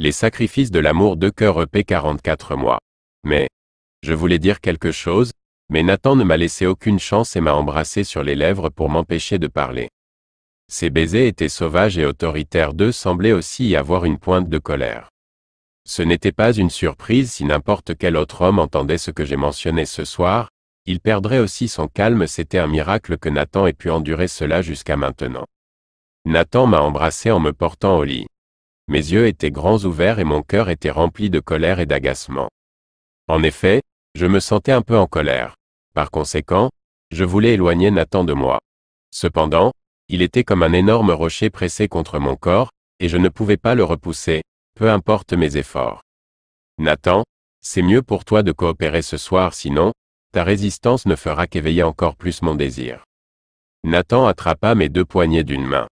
Les sacrifices de l'amour de cœur EP 44 mois. Mais, je voulais dire quelque chose, mais Nathan ne m'a laissé aucune chance et m'a embrassé sur les lèvres pour m'empêcher de parler. Ses baisers étaient sauvages et autoritaires, d'eux semblait aussi y avoir une pointe de colère. Ce n'était pas une surprise si n'importe quel autre homme entendait ce que j'ai mentionné ce soir, il perdrait aussi son calme, c'était un miracle que Nathan ait pu endurer cela jusqu'à maintenant. Nathan m'a embrassé en me portant au lit. Mes yeux étaient grands ouverts et mon cœur était rempli de colère et d'agacement. En effet, je me sentais un peu en colère. Par conséquent, je voulais éloigner Nathan de moi. Cependant, il était comme un énorme rocher pressé contre mon corps, et je ne pouvais pas le repousser, peu importe mes efforts. Nathan, c'est mieux pour toi de coopérer ce soir, sinon, ta résistance ne fera qu'éveiller encore plus mon désir. Nathan attrapa mes deux poignets d'une main.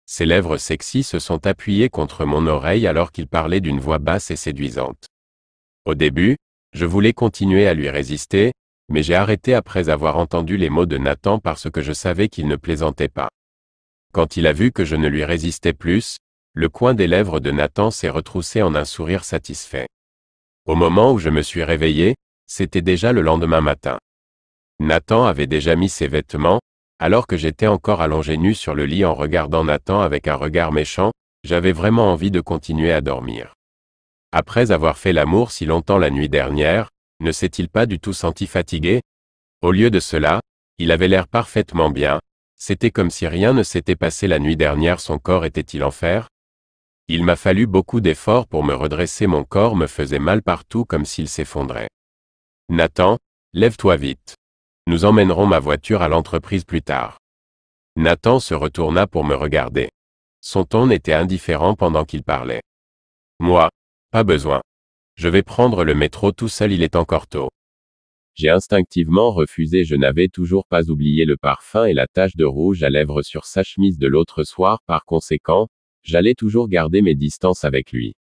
Ses lèvres sexy se sont appuyées contre mon oreille alors qu'il parlait d'une voix basse et séduisante. Au début, je voulais continuer à lui résister, mais j'ai arrêté après avoir entendu les mots de Nathan parce que je savais qu'il ne plaisantait pas. Quand il a vu que je ne lui résistais plus, le coin des lèvres de Nathan s'est retroussé en un sourire satisfait. Au moment où je me suis réveillé, c'était déjà le lendemain matin. Nathan avait déjà mis ses vêtements, alors que j'étais encore allongé nu sur le lit en regardant Nathan avec un regard méchant, j'avais vraiment envie de continuer à dormir. Après avoir fait l'amour si longtemps la nuit dernière, ne s'est-il pas du tout senti fatigué? Au lieu de cela, il avait l'air parfaitement bien, c'était comme si rien ne s'était passé la nuit dernière, son corps était-il en fer? Il m'a fallu beaucoup d'efforts pour me redresser, mon corps me faisait mal partout comme s'il s'effondrait. Nathan, lève-toi vite. Nous emmènerons ma voiture à l'entreprise plus tard. Nathan se retourna pour me regarder. Son ton était indifférent pendant qu'il parlait. Moi, pas besoin. Je vais prendre le métro tout seul, il est encore tôt. J'ai instinctivement refusé, je n'avais toujours pas oublié le parfum et la tache de rouge à lèvres sur sa chemise de l'autre soir, par conséquent, j'allais toujours garder mes distances avec lui.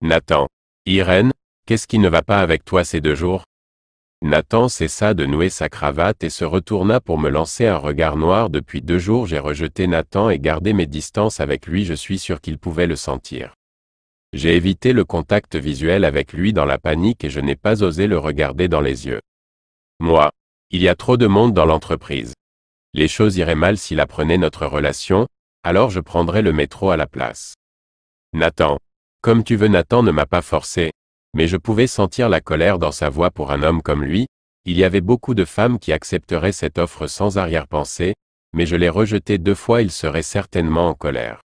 Nathan. Irène, qu'est-ce qui ne va pas avec toi ces 2 jours? Nathan cessa de nouer sa cravate et se retourna pour me lancer un regard noir. Depuis 2 jours j'ai rejeté Nathan et gardé mes distances avec lui, je suis sûr qu'il pouvait le sentir. J'ai évité le contact visuel avec lui dans la panique et je n'ai pas osé le regarder dans les yeux. Moi, il y a trop de monde dans l'entreprise. Les choses iraient mal s'il apprenait notre relation, alors je prendrais le métro à la place. Nathan. Comme tu veux, Nathan ne m'a pas forcé, mais je pouvais sentir la colère dans sa voix. Pour un homme comme lui, il y avait beaucoup de femmes qui accepteraient cette offre sans arrière-pensée, mais je l'ai rejeté 2 fois, il serait certainement en colère.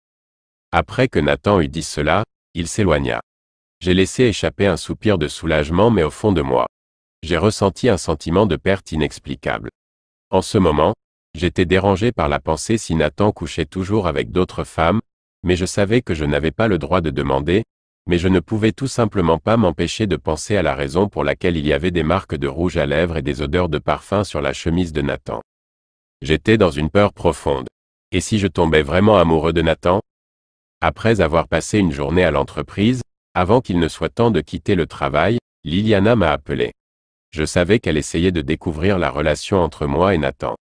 Après que Nathan eut dit cela, il s'éloigna. J'ai laissé échapper un soupir de soulagement, mais au fond de moi, j'ai ressenti un sentiment de perte inexplicable. En ce moment, j'étais dérangé par la pensée si Nathan couchait toujours avec d'autres femmes, mais je savais que je n'avais pas le droit de demander, mais je ne pouvais tout simplement pas m'empêcher de penser à la raison pour laquelle il y avait des marques de rouge à lèvres et des odeurs de parfum sur la chemise de Nathan. J'étais dans une peur profonde. Et si je tombais vraiment amoureux de Nathan? Après avoir passé une journée à l'entreprise, avant qu'il ne soit temps de quitter le travail, Liliana m'a appelé. Je savais qu'elle essayait de découvrir la relation entre moi et Nathan.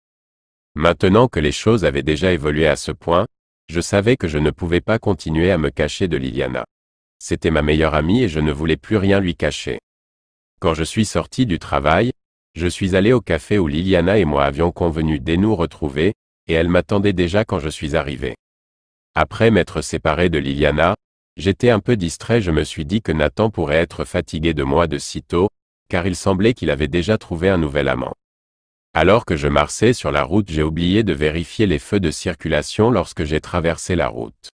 Maintenant que les choses avaient déjà évolué à ce point, je savais que je ne pouvais pas continuer à me cacher de Liliana. C'était ma meilleure amie et je ne voulais plus rien lui cacher. Quand je suis sorti du travail, je suis allé au café où Liliana et moi avions convenu de nous retrouver, et elle m'attendait déjà quand je suis arrivé. Après m'être séparé de Liliana, j'étais un peu distrait, je me suis dit que Nathan pourrait être fatigué de moi de sitôt, car il semblait qu'il avait déjà trouvé un nouvel amant. Alors que je marchais sur la route, j'ai oublié de vérifier les feux de circulation lorsque j'ai traversé la route.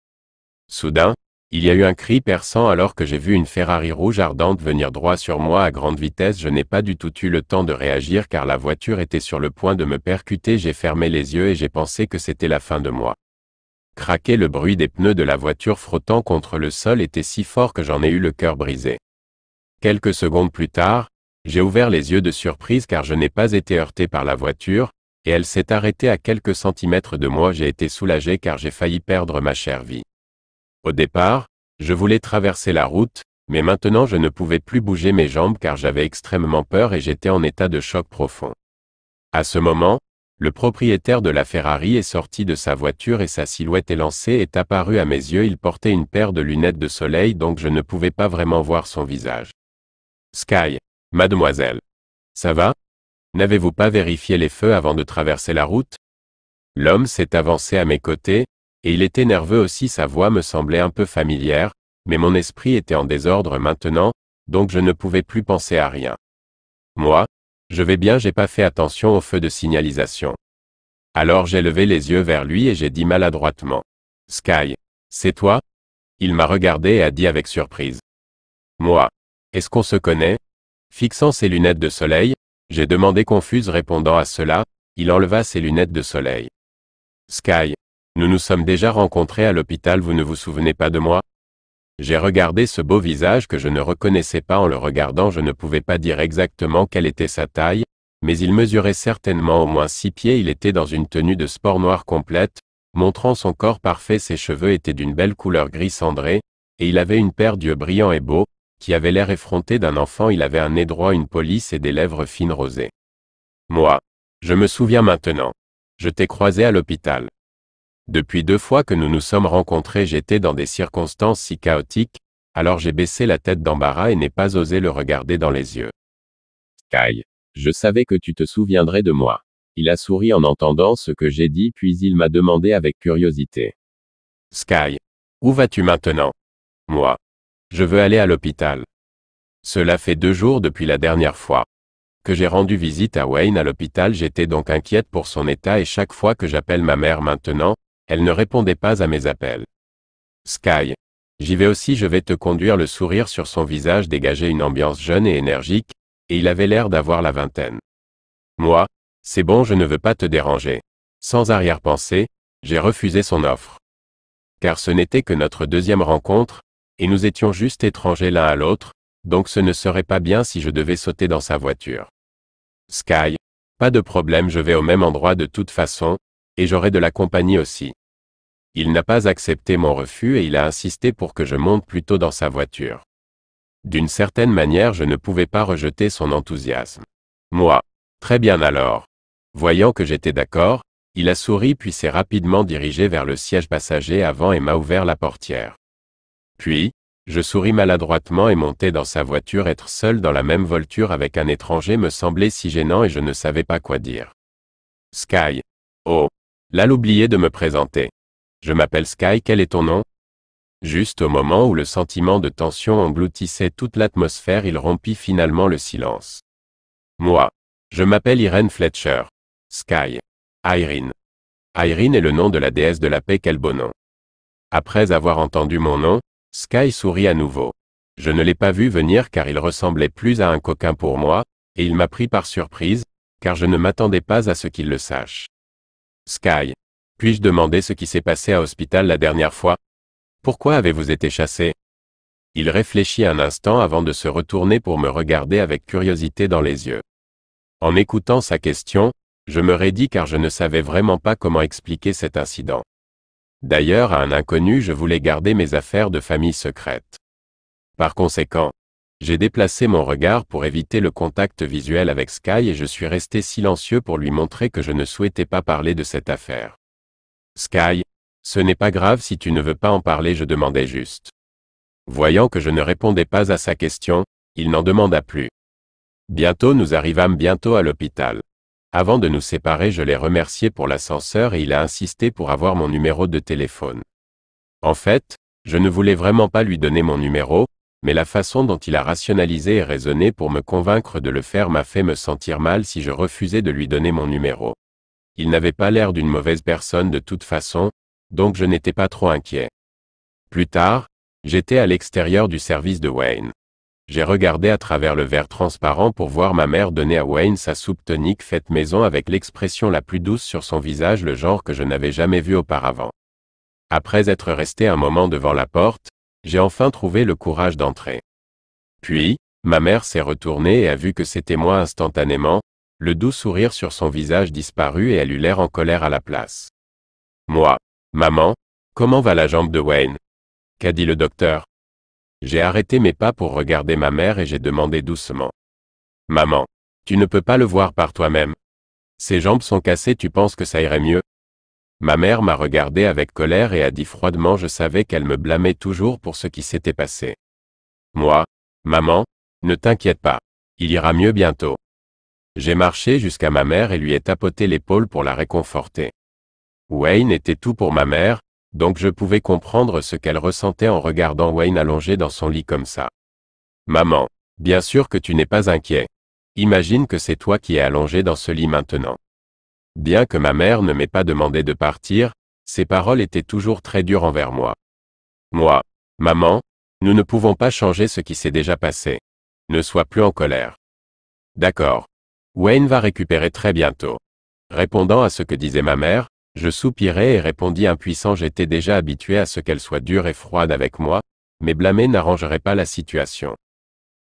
Soudain, il y a eu un cri perçant alors que j'ai vu une Ferrari rouge ardente venir droit sur moi à grande vitesse. Je n'ai pas du tout eu le temps de réagir car la voiture était sur le point de me percuter. J'ai fermé les yeux et j'ai pensé que c'était la fin de moi. Craquer, le bruit des pneus de la voiture frottant contre le sol était si fort que j'en ai eu le cœur brisé. Quelques secondes plus tard, j'ai ouvert les yeux de surprise car je n'ai pas été heurté par la voiture, et elle s'est arrêtée à quelques centimètres de moi. J'ai été soulagé car j'ai failli perdre ma chère vie. Au départ, je voulais traverser la route, mais maintenant je ne pouvais plus bouger mes jambes car j'avais extrêmement peur et j'étais en état de choc profond. À ce moment, Le propriétaire de la Ferrari est sorti de sa voiture et sa silhouette élancée est apparue à mes yeux. Il portait une paire de lunettes de soleil donc je ne pouvais pas vraiment voir son visage. Sky. Mademoiselle. Ça va? N'avez-vous pas vérifié les feux avant de traverser la route? L'homme s'est avancé à mes côtés, et il était nerveux aussi. Sa voix me semblait un peu familière, mais mon esprit était en désordre maintenant, donc je ne pouvais plus penser à rien. Moi? Je vais bien, j'ai pas fait attention aux feux de signalisation. Alors j'ai levé les yeux vers lui et j'ai dit maladroitement. Sky. C'est toi? Il m'a regardé et a dit avec surprise. Moi. Est-ce qu'on se connaît? Fixant ses lunettes de soleil, j'ai demandé confuse. Répondant à cela, il enleva ses lunettes de soleil. Sky. Nous nous sommes déjà rencontrés à l'hôpital, vous ne vous souvenez pas de moi? J'ai regardé ce beau visage que je ne reconnaissais pas. En le regardant, je ne pouvais pas dire exactement quelle était sa taille, mais il mesurait certainement au moins 6 pieds. Il était dans une tenue de sport noire complète, montrant son corps parfait. Ses cheveux étaient d'une belle couleur gris cendré, et il avait une paire d'yeux brillants et beaux, qui avaient l'air effrontés d'un enfant. Il avait un nez droit, une police et des lèvres fines rosées. Moi. Je me souviens maintenant. Je t'ai croisé à l'hôpital. Depuis 2 fois que nous nous sommes rencontrés, j'étais dans des circonstances si chaotiques, alors j'ai baissé la tête d'embarras et n'ai pas osé le regarder dans les yeux. Sky. Je savais que tu te souviendrais de moi. Il a souri en entendant ce que j'ai dit puis il m'a demandé avec curiosité. Sky. Où vas-tu maintenant? Moi. Je veux aller à l'hôpital. Cela fait 2 jours depuis la dernière fois que j'ai rendu visite à Wayne à l'hôpital. J'étais donc inquiète pour son état et chaque fois que j'appelle ma mère maintenant, elle ne répondait pas à mes appels. Sky. J'y vais aussi, je vais te conduire. Le sourire sur son visage dégageait une ambiance jeune et énergique, et il avait l'air d'avoir la vingtaine. Moi, c'est bon, je ne veux pas te déranger. Sans arrière-pensée, j'ai refusé son offre. Car ce n'était que notre 2e rencontre, et nous étions juste étrangers l'un à l'autre, donc ce ne serait pas bien si je devais sauter dans sa voiture. Sky. Pas de problème, je vais au même endroit de toute façon, et j'aurai de la compagnie aussi. Il n'a pas accepté mon refus et il a insisté pour que je monte plutôt dans sa voiture. D'une certaine manière, je ne pouvais pas rejeter son enthousiasme. Moi. Très bien alors. Voyant que j'étais d'accord, il a souri puis s'est rapidement dirigé vers le siège passager avant et m'a ouvert la portière. Puis, je souris maladroitement et montai dans sa voiture. Être seul dans la même voiture avec un étranger me semblait si gênant et je ne savais pas quoi dire. Sky. Oh. Là, l'oublié de me présenter. Je m'appelle Sky, quel est ton nom? Juste au moment où le sentiment de tension engloutissait toute l'atmosphère, il rompit finalement le silence. Moi. Je m'appelle Irene Fletcher. Sky. Irene. Irene est le nom de la déesse de la paix, quel beau nom. Après avoir entendu mon nom, Sky sourit à nouveau. Je ne l'ai pas vu venir car il ressemblait plus à un coquin pour moi, et il m'a pris par surprise, car je ne m'attendais pas à ce qu'il le sache. Sky. Puis-je demander ce qui s'est passé à l'hôpital la dernière fois? Pourquoi avez-vous été chassé? Il réfléchit un instant avant de se retourner pour me regarder avec curiosité dans les yeux. En écoutant sa question, je me raidis car je ne savais vraiment pas comment expliquer cet incident. D'ailleurs, à un inconnu, je voulais garder mes affaires de famille secrètes. Par conséquent, j'ai déplacé mon regard pour éviter le contact visuel avec Sky et je suis resté silencieux pour lui montrer que je ne souhaitais pas parler de cette affaire. Sky, ce n'est pas grave si tu ne veux pas en parler, je demandais juste. Voyant que je ne répondais pas à sa question, il n'en demanda plus. Bientôt nous arrivâmes à l'hôpital. Avant de nous séparer, je l'ai remercié pour l'ascenseur et il a insisté pour avoir mon numéro de téléphone. En fait, je ne voulais vraiment pas lui donner mon numéro, mais la façon dont il a rationalisé et raisonné pour me convaincre de le faire m'a fait me sentir mal si je refusais de lui donner mon numéro. Il n'avait pas l'air d'une mauvaise personne de toute façon, donc je n'étais pas trop inquiet. Plus tard, j'étais à l'extérieur du service de Wayne. J'ai regardé à travers le verre transparent pour voir ma mère donner à Wayne sa soupe tonique faite maison avec l'expression la plus douce sur son visage, le genre que je n'avais jamais vu auparavant. Après être resté un moment devant la porte, j'ai enfin trouvé le courage d'entrer. Puis, ma mère s'est retournée et a vu que c'était moi instantanément, le doux sourire sur son visage disparut et elle eut l'air en colère à la place. Moi. Maman, comment va la jambe de Wayne? Qu'a dit le docteur? J'ai arrêté mes pas pour regarder ma mère et j'ai demandé doucement. Maman, tu ne peux pas le voir par toi-même? Ses jambes sont cassées, tu penses que ça irait mieux? Ma mère m'a regardé avec colère et a dit froidement, je savais qu'elle me blâmait toujours pour ce qui s'était passé. Moi, maman, ne t'inquiète pas. Il ira mieux bientôt. J'ai marché jusqu'à ma mère et lui ai tapoté l'épaule pour la réconforter. Wayne était tout pour ma mère, donc je pouvais comprendre ce qu'elle ressentait en regardant Wayne allongé dans son lit comme ça. Maman, bien sûr que tu n'es pas inquiet. Imagine que c'est toi qui es allongé dans ce lit maintenant. Bien que ma mère ne m'ait pas demandé de partir, ses paroles étaient toujours très dures envers moi. Moi, maman, nous ne pouvons pas changer ce qui s'est déjà passé. Ne sois plus en colère. D'accord. Wayne va récupérer très bientôt. Répondant à ce que disait ma mère, je soupirai et répondis impuissant, j'étais déjà habitué à ce qu'elle soit dure et froide avec moi, mais blâmer n'arrangerait pas la situation.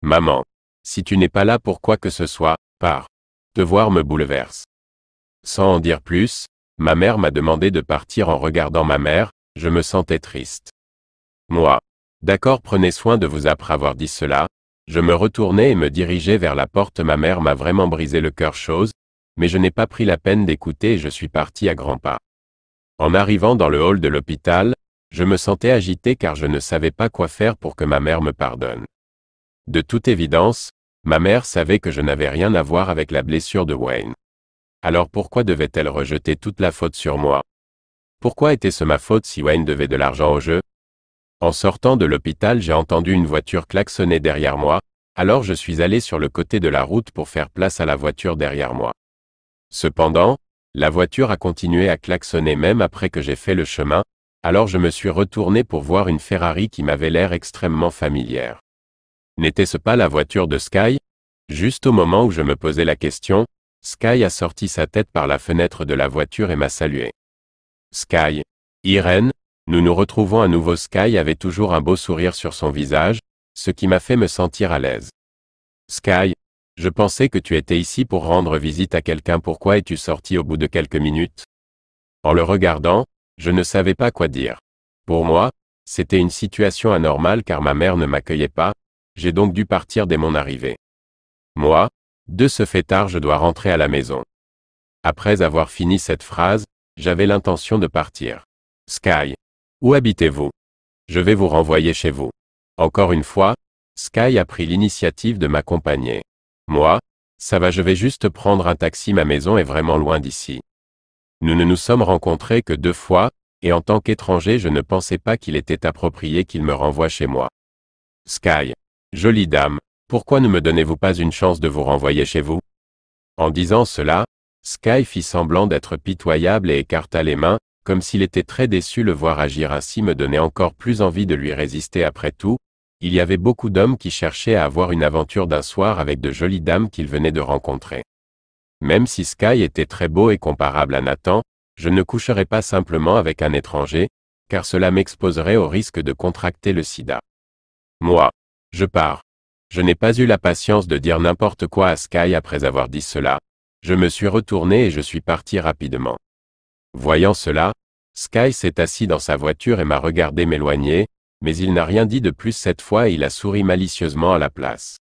Maman, si tu n'es pas là pour quoi que ce soit, pars. Te voir me bouleverse. Sans en dire plus, ma mère m'a demandé de partir en regardant ma mère, je me sentais triste. Moi. D'accord, prenez soin de vous. Après avoir dit cela, je me retournai et me dirigeai vers la porte. Ma mère m'a vraiment brisé le cœur chose, mais je n'ai pas pris la peine d'écouter et je suis parti à grands pas. En arrivant dans le hall de l'hôpital, je me sentais agité car je ne savais pas quoi faire pour que ma mère me pardonne. De toute évidence, ma mère savait que je n'avais rien à voir avec la blessure de Wayne. Alors pourquoi devait-elle rejeter toute la faute sur moi? Pourquoi était-ce ma faute si Wayne devait de l'argent au jeu? En sortant de l'hôpital, j'ai entendu une voiture klaxonner derrière moi, alors je suis allé sur le côté de la route pour faire place à la voiture derrière moi. Cependant, la voiture a continué à klaxonner même après que j'ai fait le chemin, alors je me suis retourné pour voir une Ferrari qui m'avait l'air extrêmement familière. N'était-ce pas la voiture de Sky? Juste au moment où je me posais la question, Sky a sorti sa tête par la fenêtre de la voiture et m'a salué. Sky. Irène, nous nous retrouvons à nouveau. Sky avait toujours un beau sourire sur son visage, ce qui m'a fait me sentir à l'aise. Sky, je pensais que tu étais ici pour rendre visite à quelqu'un. Pourquoi es-tu sorti au bout de quelques minutes? En le regardant, je ne savais pas quoi dire. Pour moi, c'était une situation anormale car ma mère ne m'accueillait pas, j'ai donc dû partir dès mon arrivée. Moi, de ce fait tard, je dois rentrer à la maison. Après avoir fini cette phrase, j'avais l'intention de partir. Sky. Où habitez-vous? Je vais vous renvoyer chez vous. Encore une fois, Sky a pris l'initiative de m'accompagner. Moi, ça va, je vais juste prendre un taxi, ma maison est vraiment loin d'ici. Nous ne nous sommes rencontrés que 2 fois, et en tant qu'étranger je ne pensais pas qu'il était approprié qu'il me renvoie chez moi. Sky. Jolie dame, pourquoi ne me donnez-vous pas une chance de vous renvoyer chez vous? En disant cela, Sky fit semblant d'être pitoyable et écarta les mains, comme s'il était très déçu. Le voir agir ainsi me donnait encore plus envie de lui résister. Après tout, il y avait beaucoup d'hommes qui cherchaient à avoir une aventure d'un soir avec de jolies dames qu'il venait de rencontrer. Même si Sky était très beau et comparable à Nathan, je ne coucherais pas simplement avec un étranger, car cela m'exposerait au risque de contracter le sida. Moi, je pars. Je n'ai pas eu la patience de dire n'importe quoi à Sky. Après avoir dit cela, je me suis retourné et je suis parti rapidement. Voyant cela, Sky s'est assis dans sa voiture et m'a regardé m'éloigner, mais il n'a rien dit de plus cette fois et il a souri malicieusement à la place.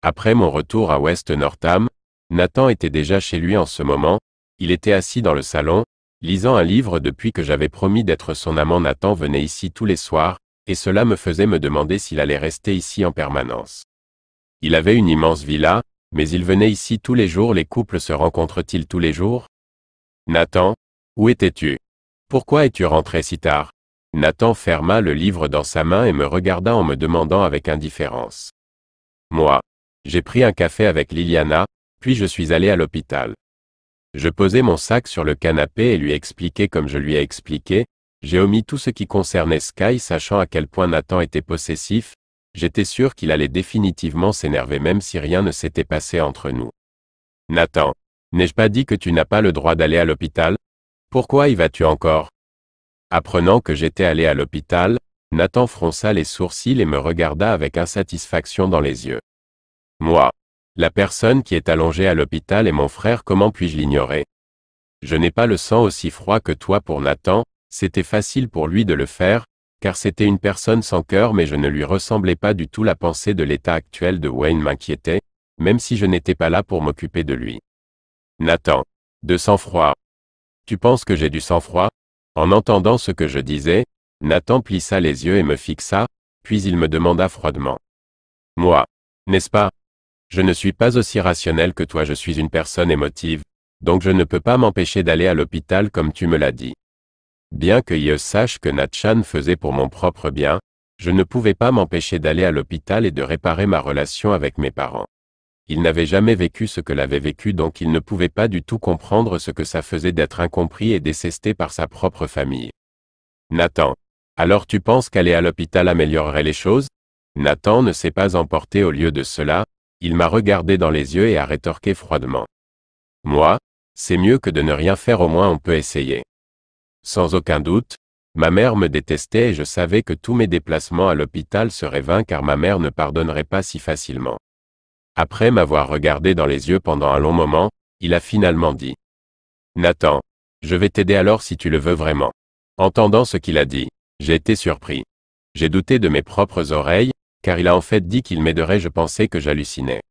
Après mon retour à West Northam, Nathan était déjà chez lui en ce moment, il était assis dans le salon, lisant un livre. Depuis que j'avais promis d'être son amant, Nathan venait ici tous les soirs, et cela me faisait me demander s'il allait rester ici en permanence. Il avait une immense villa, mais il venait ici tous les jours. Les couples se rencontrent-ils tous les jours? Nathan, où étais-tu? Pourquoi es-tu rentré si tard? Nathan ferma le livre dans sa main et me regarda en me demandant avec indifférence. Moi, j'ai pris un café avec Liliana, puis je suis allé à l'hôpital. Je posai mon sac sur le canapé et lui expliquai comme je lui ai expliqué. J'ai omis tout ce qui concernait Sky, sachant à quel point Nathan était possessif. J'étais sûr qu'il allait définitivement s'énerver même si rien ne s'était passé entre nous. Nathan, n'ai-je pas dit que tu n'as pas le droit d'aller à l'hôpital? Pourquoi y vas-tu encore? Apprenant que j'étais allé à l'hôpital, Nathan fronça les sourcils et me regarda avec insatisfaction dans les yeux. Moi, la personne qui est allongée à l'hôpital est mon frère, comment puis-je l'ignorer? Je n'ai pas le sang aussi froid que toi. Pour Nathan, c'était facile pour lui de le faire, car c'était une personne sans cœur, mais je ne lui ressemblais pas du tout. La pensée de l'état actuel de Wayne m'inquiétait, même si je n'étais pas là pour m'occuper de lui. Nathan, De sang-froid. Tu penses que j'ai du sang-froid? En entendant ce que je disais, Nathan plissa les yeux et me fixa, puis il me demanda froidement. Moi. N'est-ce pas? Je ne suis pas aussi rationnel que toi, je suis une personne émotive, donc je ne peux pas m'empêcher d'aller à l'hôpital comme tu me l'as dit. Bien que je sache que Natchan faisait pour mon propre bien, je ne pouvais pas m'empêcher d'aller à l'hôpital et de réparer ma relation avec mes parents. Il n'avait jamais vécu ce que l'avait vécu, donc il ne pouvait pas du tout comprendre ce que ça faisait d'être incompris et détesté par sa propre famille. Nathan. Alors tu penses qu'aller à l'hôpital améliorerait les choses? Nathan ne s'est pas emporté au lieu de cela, il m'a regardé dans les yeux et a rétorqué froidement. Moi, c'est mieux que de ne rien faire, au moins on peut essayer. Sans aucun doute, ma mère me détestait et je savais que tous mes déplacements à l'hôpital seraient vains car ma mère ne pardonnerait pas si facilement. Après m'avoir regardé dans les yeux pendant un long moment, il a finalement dit. Nathan, je vais t'aider alors si tu le veux vraiment. Entendant ce qu'il a dit, j'ai été surpris. J'ai douté de mes propres oreilles, car il a en fait dit qu'il m'aiderait, je pensais que j'hallucinais.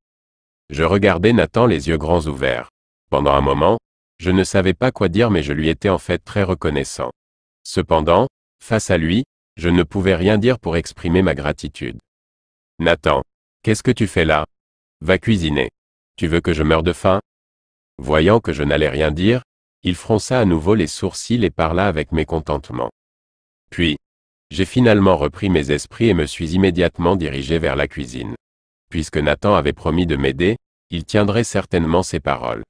Je regardais Nathan les yeux grands ouverts. Pendant un moment, je ne savais pas quoi dire mais je lui étais en fait très reconnaissant. Cependant, face à lui, je ne pouvais rien dire pour exprimer ma gratitude. Nathan, qu'est-ce que tu fais là? Va cuisiner. Tu veux que je meure de faim? Voyant que je n'allais rien dire, il fronça à nouveau les sourcils et parla avec mécontentement. Puis, j'ai finalement repris mes esprits et me suis immédiatement dirigé vers la cuisine. Puisque Nathan avait promis de m'aider, il tiendrait certainement ses paroles.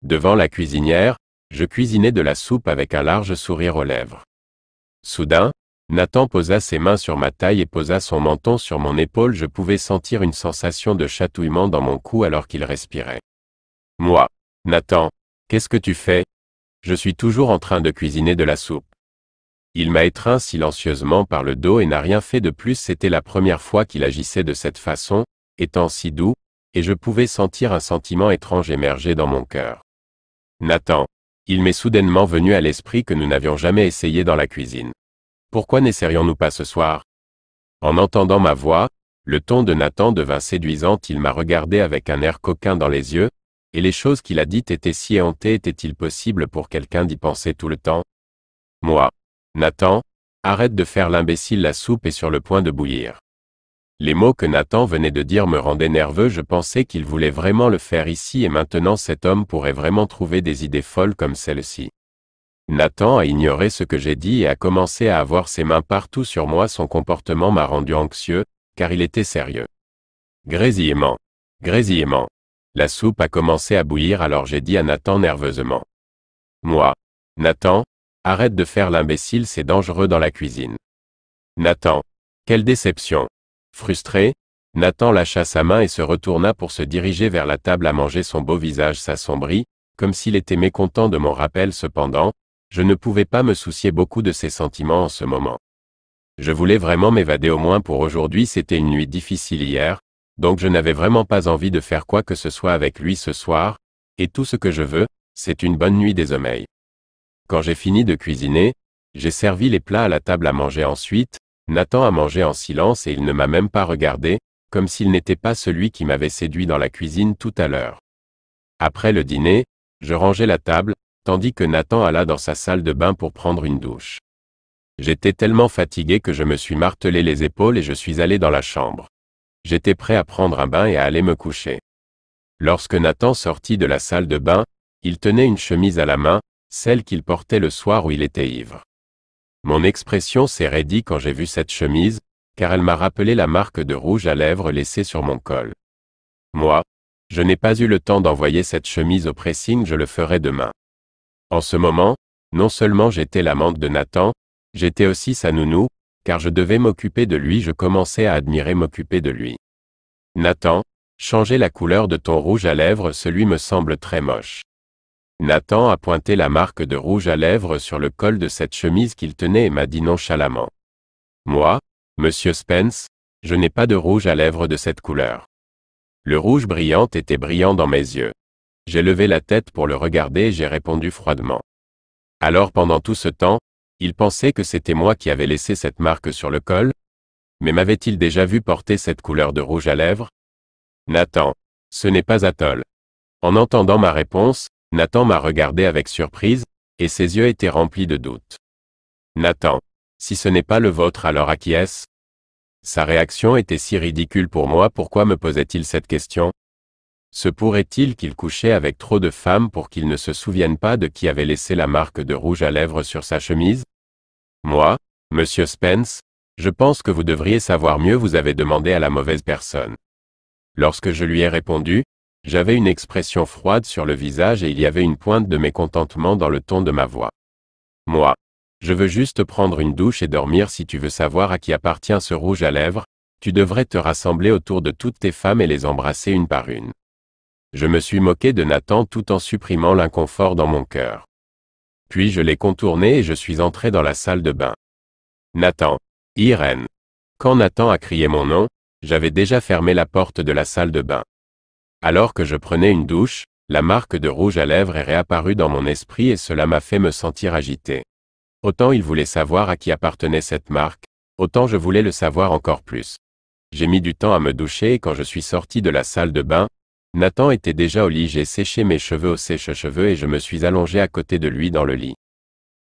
Devant la cuisinière, je cuisinais de la soupe avec un large sourire aux lèvres. Soudain, Nathan posa ses mains sur ma taille et posa son menton sur mon épaule. Je pouvais sentir une sensation de chatouillement dans mon cou alors qu'il respirait. Moi. Nathan, qu'est-ce que tu fais? Je suis toujours en train de cuisiner de la soupe. Il m'a étreint silencieusement par le dos et n'a rien fait de plus. C'était la première fois qu'il agissait de cette façon, étant si doux, et je pouvais sentir un sentiment étrange émerger dans mon cœur. Nathan, il m'est soudainement venu à l'esprit que nous n'avions jamais essayé dans la cuisine. Pourquoi n'essayerions-nous pas ce soir? En entendant ma voix, le ton de Nathan devint séduisant. Il m'a regardé avec un air coquin dans les yeux, et les choses qu'il a dites étaient si éhontées. Était-il possible pour quelqu'un d'y penser tout le temps? Moi. Nathan, arrête de faire l'imbécile, la soupe est sur le point de bouillir. Les mots que Nathan venait de dire me rendaient nerveux. Je pensais qu'il voulait vraiment le faire ici et maintenant. Cet homme pourrait vraiment trouver des idées folles comme celle-ci. Nathan a ignoré ce que j'ai dit et a commencé à avoir ses mains partout sur moi. Son comportement m'a rendu anxieux, car il était sérieux. Grésillement. Grésillement. La soupe a commencé à bouillir, alors j'ai dit à Nathan nerveusement. Moi. Nathan, arrête de faire l'imbécile, c'est dangereux dans la cuisine. Nathan. Quelle déception. Frustré, Nathan lâcha sa main et se retourna pour se diriger vers la table à manger. Son beau visage s'assombrit, comme s'il était mécontent de mon rappel. Cependant, je ne pouvais pas me soucier beaucoup de ses sentiments en ce moment. Je voulais vraiment m'évader au moins pour aujourd'hui. C'était une nuit difficile hier, donc je n'avais vraiment pas envie de faire quoi que ce soit avec lui ce soir, et tout ce que je veux, c'est une bonne nuit des sommeils. Quand j'ai fini de cuisiner, j'ai servi les plats à la table à manger. Ensuite, Nathan a mangé en silence et il ne m'a même pas regardé, comme s'il n'était pas celui qui m'avait séduit dans la cuisine tout à l'heure. Après le dîner, je rangeai la table, tandis que Nathan alla dans sa salle de bain pour prendre une douche. J'étais tellement fatigué que je me suis martelé les épaules et je suis allé dans la chambre. J'étais prêt à prendre un bain et à aller me coucher. Lorsque Nathan sortit de la salle de bain, il tenait une chemise à la main, celle qu'il portait le soir où il était ivre. Mon expression s'est raidie quand j'ai vu cette chemise, car elle m'a rappelé la marque de rouge à lèvres laissée sur mon col. Moi, je n'ai pas eu le temps d'envoyer cette chemise au pressing, je le ferai demain. En ce moment, non seulement j'étais l'amante de Nathan, j'étais aussi sa nounou, car je devais m'occuper de lui. Je commençais à admirer m'occuper de lui. Nathan, changer la couleur de ton rouge à lèvres, celui me semble très moche. Nathan a pointé la marque de rouge à lèvres sur le col de cette chemise qu'il tenait et m'a dit nonchalamment. Moi, Monsieur Spence, je n'ai pas de rouge à lèvres de cette couleur. Le rouge brillant était brillant dans mes yeux. J'ai levé la tête pour le regarder et j'ai répondu froidement. Alors pendant tout ce temps, il pensait que c'était moi qui avais laissé cette marque sur le col? Mais m'avait-il déjà vu porter cette couleur de rouge à lèvres? Nathan, ce n'est pas Atoll. En entendant ma réponse, Nathan m'a regardé avec surprise, et ses yeux étaient remplis de doute. Nathan, si ce n'est pas le vôtre, alors à qui est-ce? Sa réaction était si ridicule pour moi, pourquoi me posait-il cette question? Se pourrait-il qu'il couchait avec trop de femmes pour qu'il ne se souvienne pas de qui avait laissé la marque de rouge à lèvres sur sa chemise? Moi, monsieur Spence, je pense que vous devriez savoir mieux, vous avez demandé à la mauvaise personne. Lorsque je lui ai répondu, j'avais une expression froide sur le visage et il y avait une pointe de mécontentement dans le ton de ma voix. Moi, je veux juste prendre une douche et dormir. Si tu veux savoir à qui appartient ce rouge à lèvres, tu devrais te rassembler autour de toutes tes femmes et les embrasser une par une. Je me suis moqué de Nathan tout en supprimant l'inconfort dans mon cœur. Puis je l'ai contourné et je suis entré dans la salle de bain. Nathan, Irène. Quand Nathan a crié mon nom, j'avais déjà fermé la porte de la salle de bain. Alors que je prenais une douche, la marque de rouge à lèvres est réapparue dans mon esprit et cela m'a fait me sentir agité. Autant il voulait savoir à qui appartenait cette marque, autant je voulais le savoir encore plus. J'ai mis du temps à me doucher et quand je suis sorti de la salle de bain, Nathan était déjà au lit. J'ai séché mes cheveux au sèche-cheveux et je me suis allongé à côté de lui dans le lit.